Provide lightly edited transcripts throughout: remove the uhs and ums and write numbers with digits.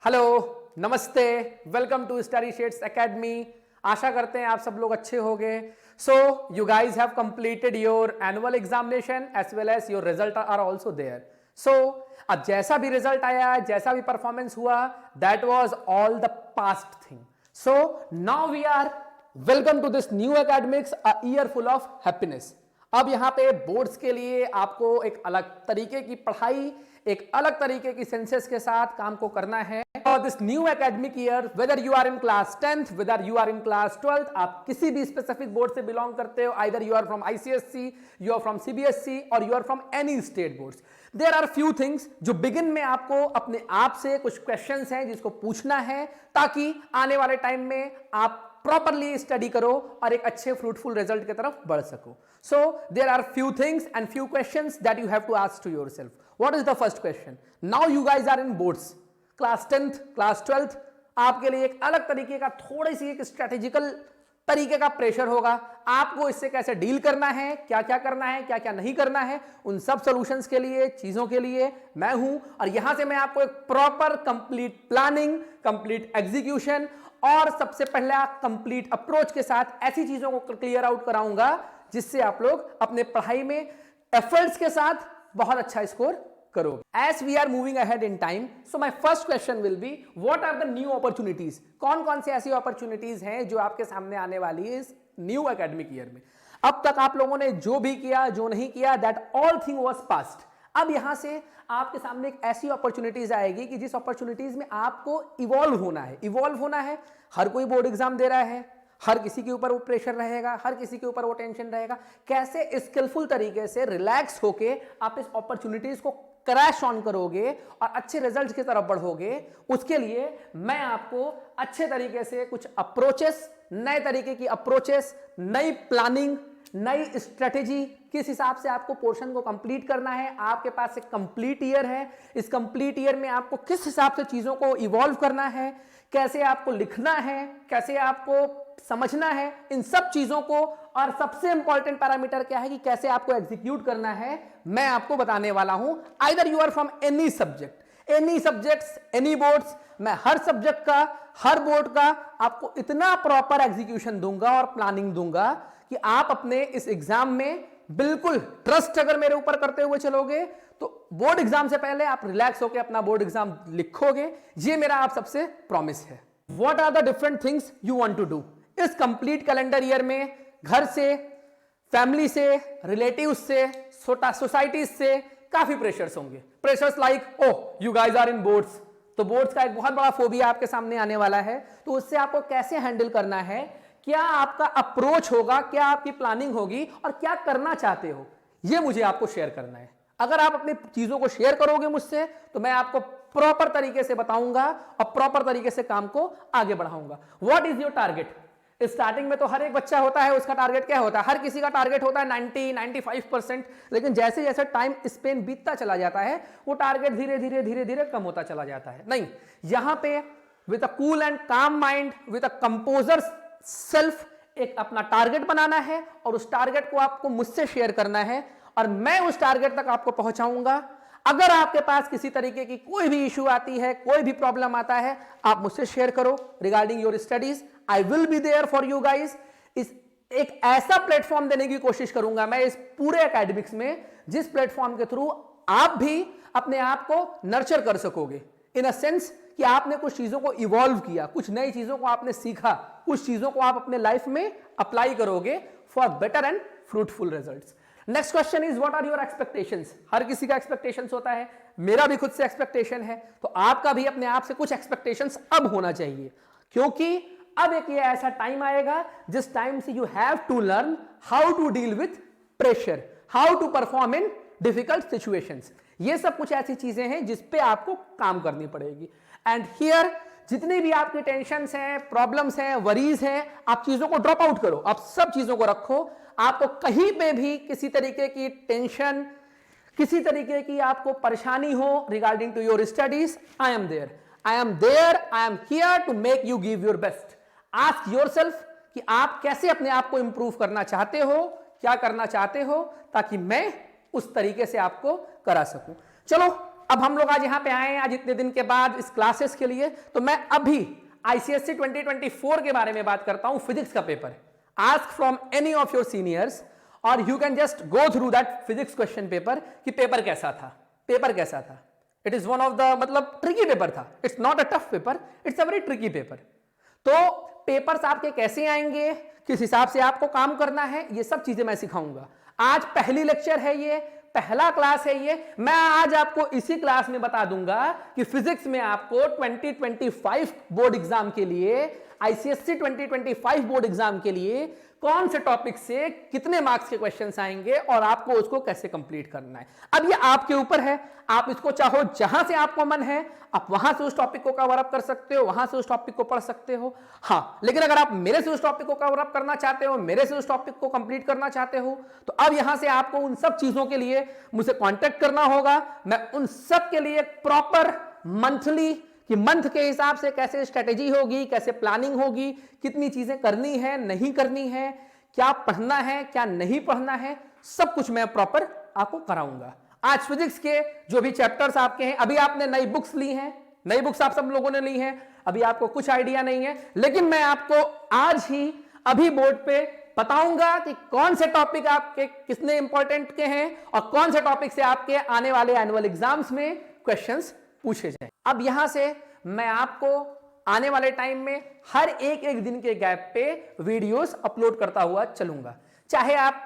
Hello, नमस्ते, welcome to Study Shades Academy. आशा करते हैं आप सब लोग अच्छे होंगे। So you guys have completed your annual examination as well as your result are also there. सो अब जैसा भी रिजल्ट आया, जैसा भी परफॉर्मेंस हुआ, that was all the past thing. So now we are welcome to this new academics, a year full of happiness. अब यहां पे बोर्ड्स के लिए आपको एक अलग तरीके की पढ़ाई, एक अलग तरीके की सेंसेस के साथ काम को करना है। और this new academic year, whether you are in class 10th, whether you are in class 12th, आप किसी भी स्पेसिफिक बोर्ड से बिलोंग करते हो, either you are from ICSE, you are from CBSE और you are from any state boards. There are few things जो begin में आपको अपने आप से कुछ क्वेश्चंस हैं जिसको पूछना है, ताकि आने वाले टाइम में आप प्रॉपरली स्टडी करो और एक अच्छे फ्रूटफुल रिजल्ट की तरफ बढ़ सको। So there are few things and few questions that you have to ask to yourself. What is the first question? Now you guys are in boards, class 10th, class 12th, आपके लिए एक अलग तरीके का, थोड़ी सी एक स्ट्रेटेजिकल तरीके का प्रेशर होगा। आपको इससे कैसे डील करना है, क्या क्या करना है, क्या क्या नहीं करना है, उन सब सॉल्यूशंस के लिए, चीजों के लिए मैं हूं। और यहां से मैं आपको एक proper complete planning, complete execution और सबसे पहला कंप्लीट अप्रोच के साथ ऐसी चीजों को क्लियर आउट कराऊंगा जिससे आप लोग अपने पढ़ाई में एफर्ट्स के साथ बहुत अच्छा स्कोर करो। As we are moving ahead in time, so my first question will be, what are the new opportunities? कौन कौन सी ऐसी opportunities हैं जो आपके सामने आने वाली है इस न्यू एकेडमिक ईयर में? अब तक आप लोगों ने जो भी किया, जो नहीं किया, that all thing was past। अब यहां से आपके सामने एक ऐसी अपॉर्चुनिटीज आएगी कि जिस अपॉर्चुनिटीज में आपको इवॉल्व होना है। इवॉल्व होना है, हर कोई बोर्ड एग्जाम दे रहा है, हर किसी के ऊपर वो प्रेशर रहेगा, हर किसी के ऊपर वो टेंशन रहेगा। कैसे स्किलफुल तरीके से रिलैक्स होके आप इस अपॉर्चुनिटीज को क्रैश ऑन करोगे और अच्छे रिजल्ट की तरफ बढ़ोगे, उसके लिए मैं आपको अच्छे तरीके से कुछ अप्रोचेस, नए तरीके की अप्रोचेस, नई प्लानिंग, नई स्ट्रेटेजी, किस हिसाब से आपको पोर्शन को कंप्लीट करना है। आपके पास एक कंप्लीट ईयर है, इस कंप्लीट ईयर में आपको किस हिसाब से चीजों को इवॉल्व करना है, कैसे आपको लिखना है, कैसे आपको समझना है, इन सब चीजों को, और सबसे इंपॉर्टेंट पैरामीटर क्या है कि कैसे आपको एग्जीक्यूट करना है, मैं आपको बताने वाला हूं। Either you are from any subject, any subjects, any boards, मैं हर सब्जेक्ट का, हर बोर्ड का आपको इतना प्रॉपर एग्जीक्यूशन दूंगा और प्लानिंग दूंगा कि आप अपने इस एग्जाम में बिल्कुल ट्रस्ट अगर मेरे ऊपर करते हुए चलोगे तो बोर्ड एग्जाम से पहले आप रिलैक्स होकर अपना बोर्ड एग्जाम लिखोगे। ये मेरा आप सबसे प्रॉमिस है। What are the different things you want to do? इस कंप्लीट कैलेंडर ईयर में घर से, फैमिली से, रिलेटिव्स से, सोसाइटीज से काफी प्रेशर्स होंगे। Pressures like, oh you guys are in boards, तो बोर्ड्स का एक बहुत बड़ा फोबिया आपके सामने आने वाला है। तो उससे आपको कैसे हैंडल करना है, क्या आपका अप्रोच होगा, क्या आपकी प्लानिंग होगी और क्या करना चाहते हो, यह मुझे आपको शेयर करना है। अगर आप अपनी चीजों को शेयर करोगे मुझसे तो मैं आपको प्रॉपर तरीके से बताऊंगा और प्रॉपर तरीके से काम को आगे बढ़ाऊंगा। What is your target? Starting में तो हर एक बच्चा होता है, उसका टारगेट क्या होता है? हर किसी का टारगेट होता है 90-95%, लेकिन जैसे जैसे टाइम स्पेन बीतता चला जाता है वो टारगेट धीरे धीरे धीरे धीरे कम होता चला जाता है। नहीं, यहां पे विद अ कूल एंड काम mind, with a composer self, एक अपना टारगेट बनाना है और उस टारगेट को आपको मुझसे शेयर करना है और मैं उस टारगेट तक आपको पहुंचाऊंगा। अगर आपके पास किसी तरीके की कोई भी इशू आती है, कोई भी प्रॉब्लम आता है, आप मुझसे शेयर करो regarding your studies. I will be there for you guys. इस एक ऐसा प्लेटफॉर्म देने की कोशिश करूंगा मैं इस पूरे एकेडमिक्स में, जिस प्लेटफॉर्म के थ्रू आप भी अपने आप को नर्चर कर सकोगे, इन अ सेंस कि आपने कुछ चीजों को इवॉल्व किया, कुछ नई चीजों को आपने सीखा, कुछ चीजों को आप अपने लाइफ में अप्लाई करोगे for better and fruitful results. Next question is, what are your expectations? हर किसी का एक्सपेक्टेशंस होता है, मेरा भी खुद से एक्सपेक्टेशन है, तो आपका भी अपने आप से कुछ एक्सपेक्टेशंस अब होना चाहिए, क्योंकि अब एक ये ऐसा टाइम आएगा जिस टाइम से you have to learn how to deal with pressure, how to perform in difficult situations. ये सब कुछ ऐसी चीजें हैं जिस पे आपको काम करनी पड़ेगी। एंड हियर जितनी भी आपकी टेंशन्स हैं, प्रॉब्लम्स हैं, वरीज हैं, आप चीजों को ड्रॉप आउट करो, आप सब चीजों को रखो। आपको कहीं पे भी किसी तरीके की टेंशन, किसी तरीके की आपको परेशानी हो regarding to your studies, I am there, I am there, I am here to make you give your best. Ask yourself कि आप कैसे अपने आप को इंप्रूव करना चाहते हो, क्या करना चाहते हो, ताकि मैं उस तरीके से आपको करा सकूं। चलो अब हम लोग आज यहां पे आए हैं आज इतने दिन के बाद इस क्लासेस के लिए, तो मैं अभी आईसीएससी 2024 के बारे में बात करता हूं। फिजिक्स का paper, ask from any of your seniors और you can just go through that physics question paper कि पेपर कैसा था, पेपर कैसा था। It is one of the मतलब ट्रिकी पेपर था, it's not a tough paper, it's a very tricky paper. तो papers आपके कैसे आएंगे, किस हिसाब से आपको काम करना है, ये सब चीजें मैं सिखाऊंगा। आज पहली लेक्चर है, ये पहला क्लास है, ये मैं आज आपको इसी क्लास में बता दूंगा कि फिजिक्स में आपको 2025 बोर्ड एग्जाम के लिए, आईसीएससी 2025 बोर्ड एग्जाम के लिए कौन से टॉपिक से कितने मार्क्स के क्वेश्चंस आएंगे और आपको उसको कैसे कंप्लीट करना है। अब ये आपके ऊपर है, आप इसको चाहो जहां से आपको मन है आप वहां से उस टॉपिक को कवर अप कर सकते हो, वहां से उस टॉपिक को पढ़ सकते हो। हाँ, लेकिन अगर आप मेरे से उस टॉपिक को कवर अप करना चाहते हो, मेरे से उस टॉपिक को कंप्लीट करना चाहते हो, तो अब यहां से आपको उन सब चीजों के लिए मुझसे कांटेक्ट करना होगा। मैं उन सब के लिए प्रॉपर मंथली कि मंथ के हिसाब से कैसे स्ट्रेटेजी होगी, कैसे प्लानिंग होगी, कितनी चीजें करनी है नहीं करनी है, क्या पढ़ना है क्या नहीं पढ़ना है, सब कुछ मैं प्रॉपर आपको कराऊंगा। आज फिजिक्स के जो भी चैप्टर्स आपके हैं, अभी आपने नई बुक्स ली हैं, नई बुक्स आप सब लोगों ने ली हैं, अभी आपको कुछ आइडिया नहीं है, लेकिन मैं आपको आज ही अभी बोर्ड पे बताऊंगा कि कौन से टॉपिक आपके कितने इंपॉर्टेंट के हैं और कौन से टॉपिक से आपके आने वाले एनुअल एग्जाम्स में क्वेश्चंस पूछे जाए। अब यहां से मैं आपको आने वाले टाइम में हर एक दिन के गैप पे वीडियोस अपलोड करता हुआ चलूंगा, चाहे आप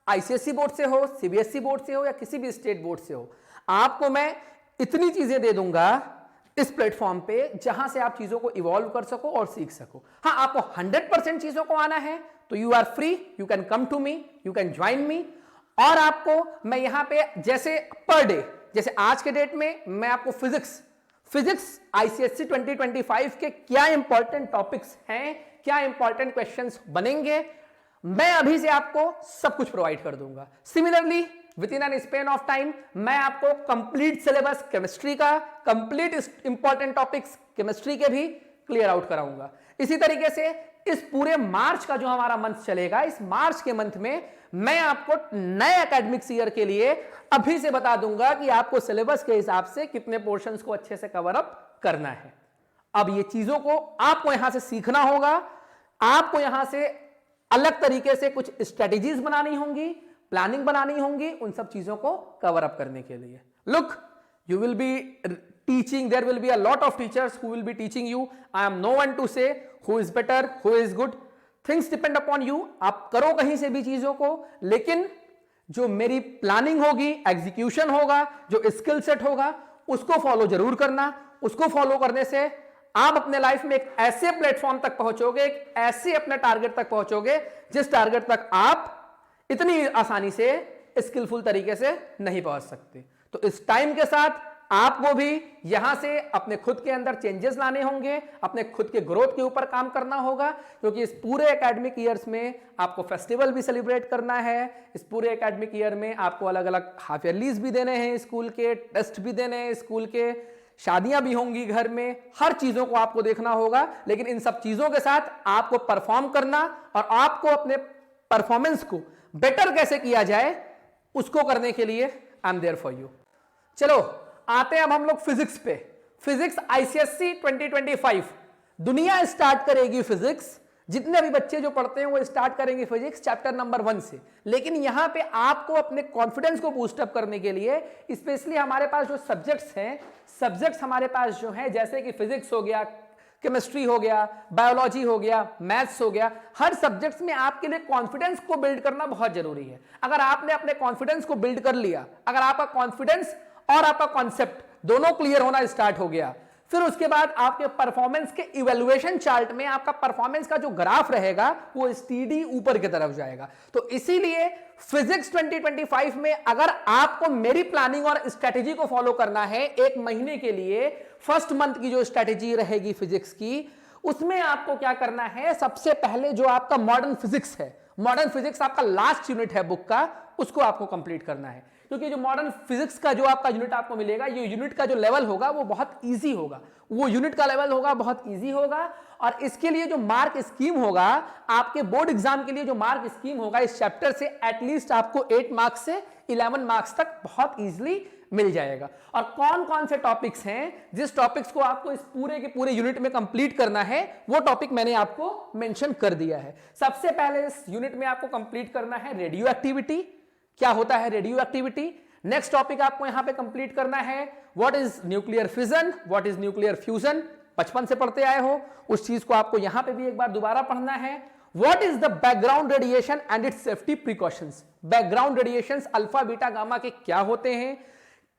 आईसीएससी बोर्ड से हो, सीबीएसई बोर्ड से हो या किसी भी स्टेट बोर्ड से हो। आपको मैं इतनी चीजें दे दूंगा इस प्लेटफॉर्म पे जहां से आप चीजों को इवॉल्व कर सको और सीख सको। हाँ, आपको 100% चीजों को आना है तो you are free, you can come to me, you can join me. और आपको मैं यहां पे जैसे पर डे, जैसे आज के डेट में मैं आपको फिजिक्स आईसीएससी 2025 के क्या इंपॉर्टेंट टॉपिक्स हैं, क्या इंपॉर्टेंट क्वेश्चंस बनेंगे, मैं अभी से आपको सब कुछ प्रोवाइड कर दूंगा। Similarly with in an span of time मैं आपको कंप्लीट सिलेबस केमिस्ट्री का, कंप्लीट इंपॉर्टेंट टॉपिक्स केमिस्ट्री के भी क्लियर आउट कराऊंगा। इसी तरीके से इस पूरे मार्च का जो हमारा मंथ चलेगा, इस मार्च के मंथ में मैं आपको नए एकेडमिक्स ईयर के लिए अभी से बता दूंगा कि आपको सिलेबस के हिसाब से कितने पोर्शंस को अच्छे से कवर अप करना है। अब ये चीजों को आपको यहां से सीखना होगा, आपको यहां से अलग तरीके से कुछ स्ट्रेटेजीज बनानी होंगी, प्लानिंग बनानी होंगी उन सब चीजों को कवर अप करने के लिए। Look, you will be teaching, there will be a lot of teachers who will be teaching you. I am no one to say who is better, who is good. Things depend upon you. आप करो कहीं से भी चीजों को, लेकिन जो मेरी प्लानिंग होगी, एग्जीक्यूशन होगा, जो स्किल सेट होगा, उसको फॉलो जरूर करना। उसको फॉलो करने से आप अपने लाइफ में एक ऐसे प्लेटफॉर्म तक पहुंचोगे, एक ऐसे अपने टारगेट तक पहुंचोगे जिस टारगेट तक आप इतनी आसानी से स्किलफुल तरीके से नहीं पहुंच सकते। तो इस टाइम के साथ आपको भी यहां से अपने खुद के अंदर चेंजेस लाने होंगे, अपने खुद के ग्रोथ के ऊपर काम करना होगा, क्योंकि इस पूरे एकेडमिक ईयर्स में आपको फेस्टिवल भी सेलिब्रेट करना है। इस पूरे एकेडमिक ईयर में आपको अलग अलग हाफ ईयरलीज भी देने हैं, स्कूल के टेस्ट भी देने हैं, स्कूल के शादियां भी होंगी घर में, हर चीजों को आपको देखना होगा। लेकिन इन सब चीजों के साथ आपको परफॉर्म करना और आपको अपने परफॉर्मेंस को बेटर कैसे किया जाए उसको करने के लिए I am there for you. चलो आते हैं अब हम लोग फिजिक्स पे। फिजिक्स आईसीएससी 2025 दुनिया स्टार्ट करेगी फिजिक्स, जितने भी बच्चे जो पढ़ते हैं वो स्टार्ट करेंगे फिजिक्स चैप्टर नंबर 1 से। लेकिन यहां पे आपको अपने कॉन्फिडेंस को बूस्ट अप करने के लिए स्पेशली हमारे पास जो सब्जेक्ट्स हैं, सब्जेक्ट्स हमारे पास जो हैं जैसे कि फिजिक्स हो गया, केमिस्ट्री हो गया, बायोलॉजी हो गया, मैथ्स हो गया, हर सब्जेक्ट्स में आपके लिए कॉन्फिडेंस को बिल्ड करना बहुत जरूरी है। अगर आपने अपने कॉन्फिडेंस को बिल्ड कर लिया, अगर आपका कॉन्फिडेंस और आपका कॉन्सेप्ट दोनों क्लियर होना स्टार्ट हो गया, फिर उसके बाद आपके परफॉर्मेंस के इवैल्यूएशन चार्ट में आपका परफॉर्मेंस का जो ग्राफ रहेगा वो स्टीडी ऊपर की तरफ जाएगा। तो इसीलिए फिजिक्स 2025 में अगर आपको मेरी प्लानिंग और स्ट्रेटेजी को फॉलो करना है, एक महीने के लिए फर्स्ट मंथ की जो स्ट्रेटेजी रहेगी फिजिक्स की, उसमें आपको क्या करना है, सबसे पहले जो आपका मॉडर्न फिजिक्स है, मॉडर्न फिजिक्स आपका लास्ट यूनिट है बुक का, उसको आपको कंप्लीट करना है। क्योंकि जो मॉडर्न फिजिक्स का जो आपका यूनिट आपको मिलेगा, ये यूनिट का जो लेवल होगा वो बहुत इजी होगा, वो यूनिट का लेवल होगा बहुत इजी होगा। और इसके लिए जो मार्क स्कीम होगा, आपके बोर्ड एग्जाम के लिए जो मार्क स्कीम होगा इस चैप्टर से एटलीस्ट आपको 8 मार्क्स से 11 मार्क्स तक बहुत इजीली मिल जाएगा। और कौन कौन से टॉपिक्स हैं जिस टॉपिक्स को आपको इस पूरे के पूरे यूनिट में कंप्लीट करना है, वो टॉपिक मैंने आपको मेंशन कर दिया है। सबसे पहले इस यूनिट में आपको कंप्लीट करना है रेडियो एक्टिविटी, क्या होता है रेडियो एक्टिविटी। नेक्स्ट टॉपिक आपको यहां पे कंप्लीट करना है what is nuclear fission, what is nuclear fusion, बचपन से पढ़ते आए हो, उस चीज को आपको यहां पे भी एक बार दोबारा पढ़ना है। What is the background radiation and it's safety precautions, background radiations alpha beta gamma के क्या होते हैं,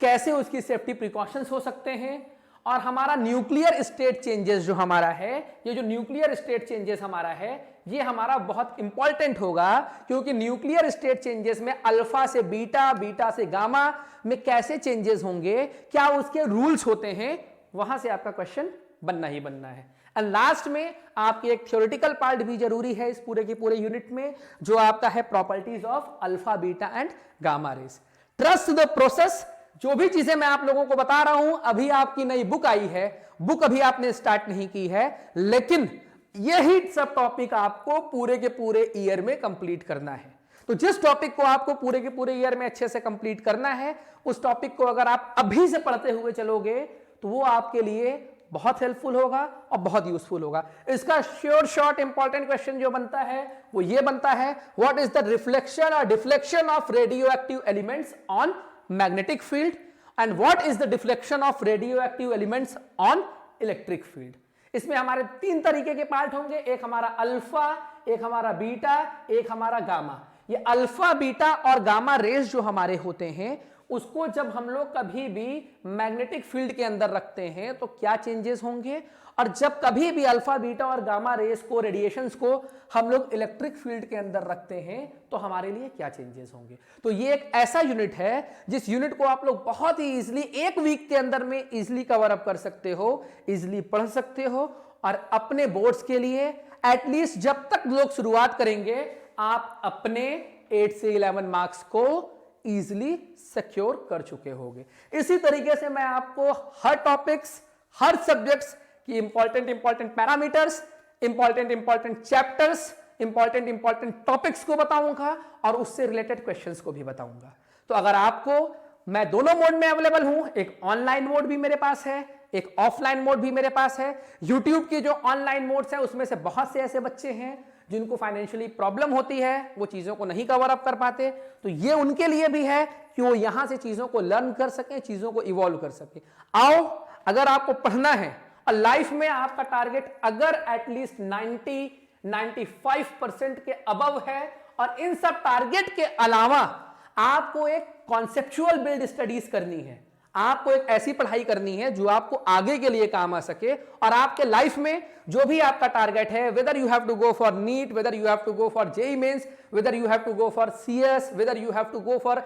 कैसे उसकी सेफ्टी प्रिकॉशंस हो सकते हैं, और हमारा न्यूक्लियर स्टेट चेंजेस जो हमारा है, ये जो न्यूक्लियर स्टेट चेंजेस हमारा है, ये हमारा बहुत इंपॉर्टेंट होगा, क्योंकि न्यूक्लियर स्टेट चेंजेस में अल्फा से बीटा, बीटा से गामा में कैसे चेंजेस होंगे, क्या उसके रूल्स होते हैं, वहां से आपका क्वेश्चन बनना ही बनना है। एंड लास्ट में आपकी एक थ्योरेटिकल पार्ट भी जरूरी है इस पूरे के पूरे यूनिट में, जो आपका है properties of alpha beta and gamma rays. Trust the process, जो भी चीजें मैं आप लोगों को बता रहा हूं, अभी आपकी नई बुक आई है, बुक अभी आपने स्टार्ट नहीं की है, लेकिन यही सब टॉपिक आपको पूरे के पूरे ईयर में कंप्लीट करना है। तो जिस टॉपिक को आपको पूरे के पूरे ईयर में अच्छे से कंप्लीट करना है, उस टॉपिक को अगर आप अभी से पढ़ते हुए चलोगे तो वो आपके लिए बहुत हेल्पफुल होगा और बहुत यूजफुल होगा। इसका श्योर शॉर्ट इंपॉर्टेंट क्वेश्चन जो बनता है वो ये बनता है, व्हाट इज द रिफ्लेक्शन और deflection of radio active elements on magnetic field and what is the deflection of radio active elements on electric field. इसमें हमारे 3 तरीके के पार्ट होंगे, एक हमारा अल्फा, एक हमारा बीटा, एक हमारा गामा। ये अल्फा बीटा और गामा रेस जो हमारे होते हैं, उसको जब हम लोग कभी भी मैग्नेटिक फील्ड के अंदर रखते हैं तो क्या चेंजेस होंगे, और जब कभी भी अल्फा बीटा और गामा रेस को, रेडिएशंस को हम लोग इलेक्ट्रिक फील्ड के अंदर रखते हैं तो हमारे लिए क्या चेंजेस होंगे। तो ये एक ऐसा यूनिट है जिस यूनिट को आप लोग बहुत ही इजीली 1 वीक के अंदर में इजीली कवर अप कर सकते हो, इजीली पढ़ सकते हो, और अपने बोर्ड्स के लिए एटलीस्ट जब तक लोग शुरुआत करेंगे, आप अपने 8 से 11 मार्क्स को इजीली सिक्योर कर चुके होंगे। इसी तरीके से मैं आपको हर टॉपिक्स, हर सब्जेक्ट्स की important parameters, important chapters, important topics को बताऊंगा और उससे रिलेटेड क्वेश्चंस को भी बताऊंगा। तो अगर आपको, मैं दोनों मोड में अवेलेबल हूं, एक ऑनलाइन मोड भी मेरे पास है, एक ऑफलाइन मोड भी मेरे पास है। YouTube की जो ऑनलाइन मोड्स है उसमें से बहुत से ऐसे बच्चे हैं जिनको फाइनेंशियली प्रॉब्लम होती है, वो चीजों को नहीं कवर अप कर पाते, तो ये उनके लिए भी है कि वो यहां से चीजों को लर्न कर सकें, चीजों को इवॉल्व कर सकें। आओ, अगर आपको पढ़ना है और लाइफ में आपका टारगेट अगर एटलीस्ट 90-95% के अबव है, और इन सब टारगेट के अलावा आपको एक कॉन्सेप्चुअल बिल्ड स्टडीज करनी है, आपको एक ऐसी पढ़ाई करनी है जो आपको आगे के लिए काम आ सके, और आपके लाइफ में जो भी आपका टारगेट है, whether you have to go for NEET, whether you have to go for JEE mains, whether you have to go for CS, whether you have to go for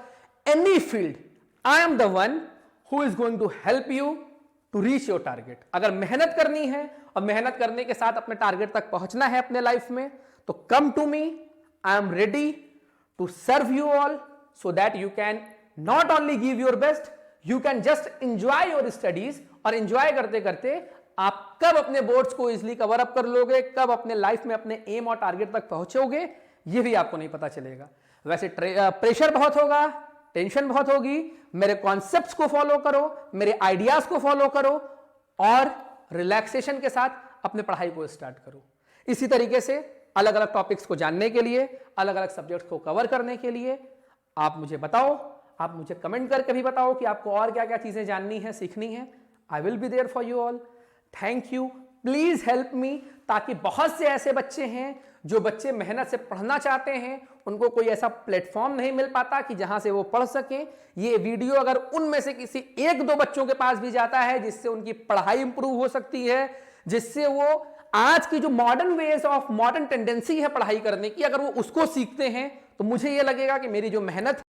any field, I am the one who is going to help you to reach your target. अगर मेहनत करनी है और मेहनत करने के साथ अपने टारगेट तक पहुंचना है अपने लाइफ में, तो come to me, I am ready to serve you all, so that you can not only give your best, you can just enjoy your studies, और enjoy करते करते आप कब अपने बोर्ड्स को इजीली कवर अप कर लोगे, कब अपने लाइफ में अपने एम और टारगेट तक पहुंचोगे, ये भी आपको नहीं पता चलेगा। वैसे प्रेशर बहुत होगा, टेंशन बहुत होगी, मेरे कॉन्सेप्ट्स को फॉलो करो, मेरे आइडियाज को फॉलो करो, और रिलैक्सेशन के साथ अपने पढ़ाई को स्टार्ट करो। इसी तरीके से अलग अलग टॉपिक्स को जानने के लिए, अलग अलग सब्जेक्ट्स को कवर करने के लिए आप मुझे बताओ, आप मुझे कमेंट करके भी बताओ कि आपको और क्या क्या चीजें जाननी है, सीखनी है। I will be there for you all. Thank you, please help me, ताकि बहुत से ऐसे बच्चे हैं जो बच्चे मेहनत से पढ़ना चाहते हैं, उनको कोई ऐसा प्लेटफॉर्म नहीं मिल पाता कि जहां से वो पढ़ सकें। ये वीडियो अगर उनमें से किसी 1-2 बच्चों के पास भी जाता है, जिससे उनकी पढ़ाई इंप्रूव हो सकती है, जिससे वो आज की जो modern ways of, modern tendency है पढ़ाई करने की, अगर वो उसको सीखते हैं, तो मुझे ये लगेगा कि मेरी जो मेहनत